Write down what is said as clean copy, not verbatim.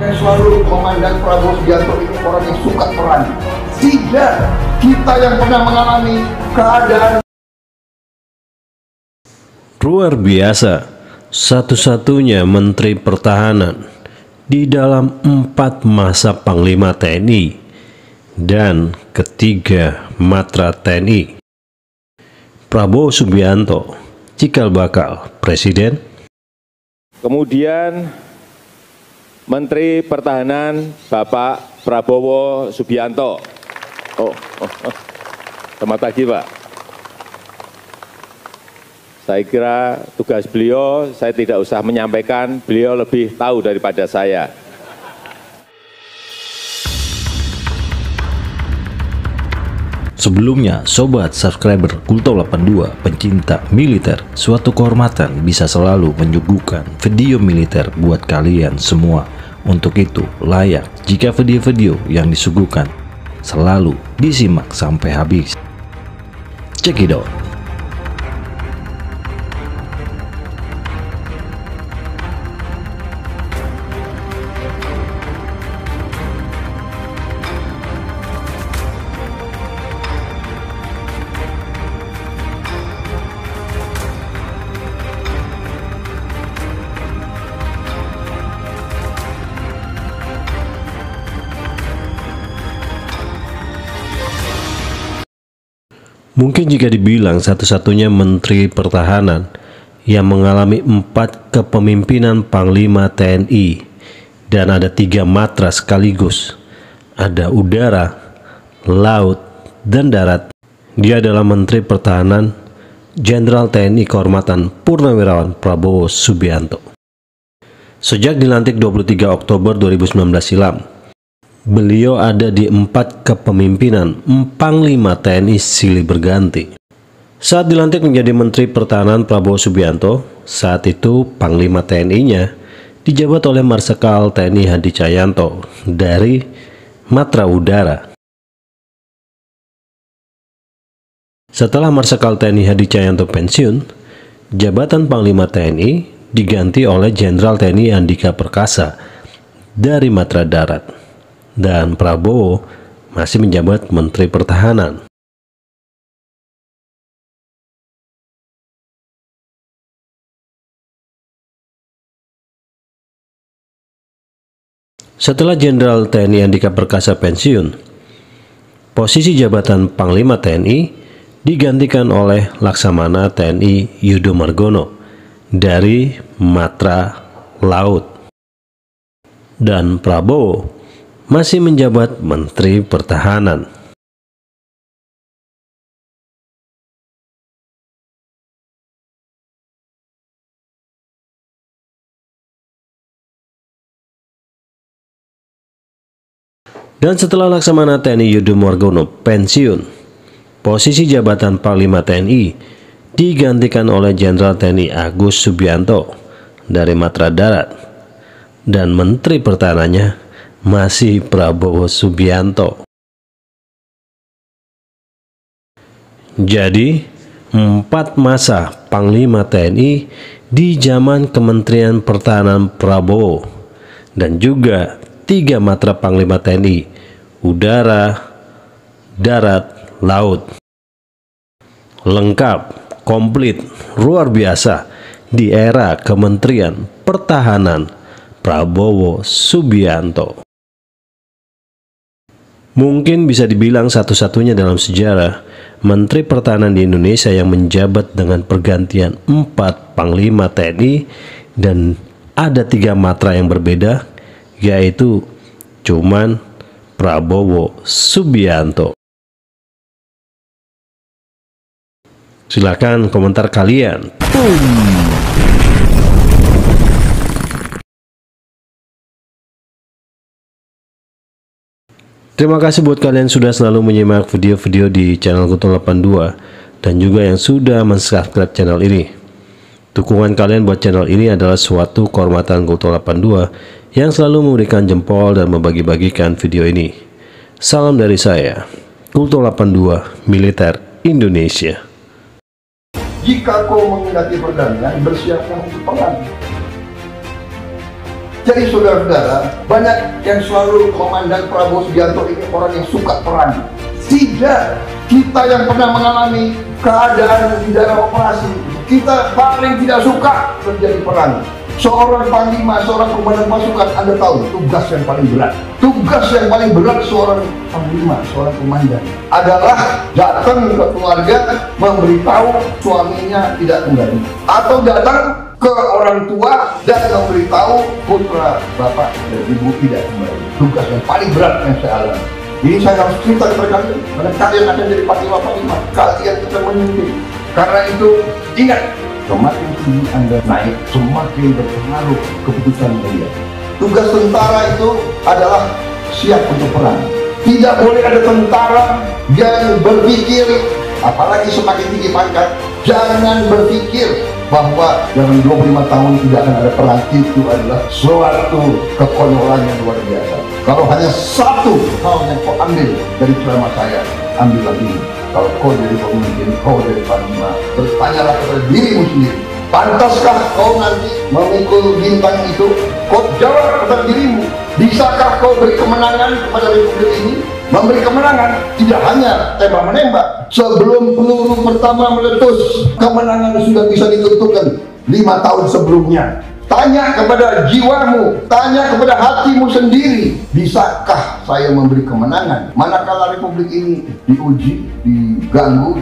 Saya selalu memandang Prabowo Subianto itu orang yang suka perang. Tidak, kita yang pernah mengalami keadaan luar biasa, satu-satunya Menteri Pertahanan di dalam 4 masa Panglima TNI dan ketiga Matra TNI. Prabowo Subianto, cikal bakal Presiden. Kemudian Menteri Pertahanan Bapak Prabowo Subianto. Selamat pagi Pak. Saya kira tugas beliau saya tidak usah menyampaikan, beliau lebih tahu daripada saya. Sebelumnya, sobat subscriber Kulto 82 pencinta militer, suatu kehormatan bisa selalu menyuguhkan video militer buat kalian semua. Untuk itu, layak jika video-video yang disuguhkan selalu disimak sampai habis. Check it out. Mungkin jika dibilang satu-satunya Menteri Pertahanan yang mengalami 4 kepemimpinan Panglima TNI dan ada 3 matra sekaligus, ada udara, laut, dan darat. Dia adalah Menteri Pertahanan Jenderal TNI Kehormatan Purnawirawan Prabowo Subianto. Sejak dilantik 23 Oktober 2019 silam, beliau ada di 4 kepemimpinan Panglima TNI silih berganti. Saat dilantik menjadi Menteri Pertahanan Prabowo Subianto, saat itu Panglima TNI-nya dijabat oleh Marsikal TNI Hadi Cahyanto dari Matra Udara. Setelah Marsikal TNI Hadi Cahyanto pensiun, jabatan Panglima TNI diganti oleh Jenderal TNI Andika Perkasa dari Matra Darat. Dan Prabowo masih menjabat Menteri Pertahanan. Setelah Jenderal TNI Andika Perkasa pensiun, posisi jabatan Panglima TNI digantikan oleh Laksamana TNI Yudo Margono dari Matra Laut. Dan Prabowo masih menjabat Menteri Pertahanan. Dan setelah Laksamana TNI Yudo Margono pensiun, posisi jabatan Panglima TNI digantikan oleh Jenderal TNI Agus Subianto dari Matra Darat, dan Menteri Pertahanannya masih Prabowo Subianto. Jadi 4 masa Panglima TNI di zaman Kementerian Pertahanan Prabowo dan juga 3 matra Panglima TNI, udara, darat, laut. Lengkap, komplit, luar biasa di era Kementerian Pertahanan Prabowo Subianto. Mungkin bisa dibilang satu-satunya dalam sejarah Menteri Pertahanan di Indonesia yang menjabat dengan pergantian 4 Panglima TNI dan ada 3 matra yang berbeda, yaitu cuman Prabowo Subianto. Silakan komentar kalian. Terima kasih buat kalian sudah selalu menyimak video-video di channel Kulto 82 dan juga yang sudah mensubscribe channel ini. Dukungan kalian buat channel ini adalah suatu kehormatan Kulto 82 yang selalu memberikan jempol dan membagi-bagikan video ini. Salam dari saya, Kulto 82 Militer Indonesia. jika kau mengendaki perdamaian, bersiaplah untuk perang. Jadi saudara-saudara, banyak yang selalu memandang Prabowo Subianto ini orang yang suka perang. Tidak, kita yang pernah mengalami keadaan di daerah operasi, kita paling tidak suka terjadi perang. Seorang panglima, seorang komandan pasukan, Anda tahu tugas yang paling berat. Tugas yang paling berat seorang panglima, seorang komandan adalah datang ke keluarga memberitahu suaminya tidak kembali, atau datang ke orang tua dan memberitahu putra bapak dan ibu tidak kembali. Tugas yang paling berat yang saya alami. Ini saya harus cerita kepada kalian, karena kalian akan jadi panglima-panglima, kalian akan memimpin. Karena itu ingat, semakin tinggi Anda naik, semakin berpengaruh keputusan kalian. Tugas tentara itu adalah siap untuk perang. Tidak boleh ada tentara yang berpikir, apalagi semakin tinggi pangkat, jangan berpikir bahwa dalam 25 tahun tidak akan ada perang. Itu adalah suatu kekonyolan yang luar biasa. Kalau hanya satu hal yang kau ambil dari ceramah saya, ambillah ini. Kalau kau jadi pemimpin, kau jadi panglima, bertanyalah kepada dirimu sendiri, pantaskah kau nanti memikul bintang itu? Kau jawab kepada dirimu, bisakah kau beri kemenangan kepada republik ini? Memberi kemenangan tidak hanya tembak menembak. Sebelum peluru pertama meletus, kemenangan sudah bisa ditentukan 5 tahun sebelumnya. Tanya kepada jiwamu, tanya kepada hatimu sendiri, bisakah saya memberi kemenangan manakala republik ini diuji, diganggu,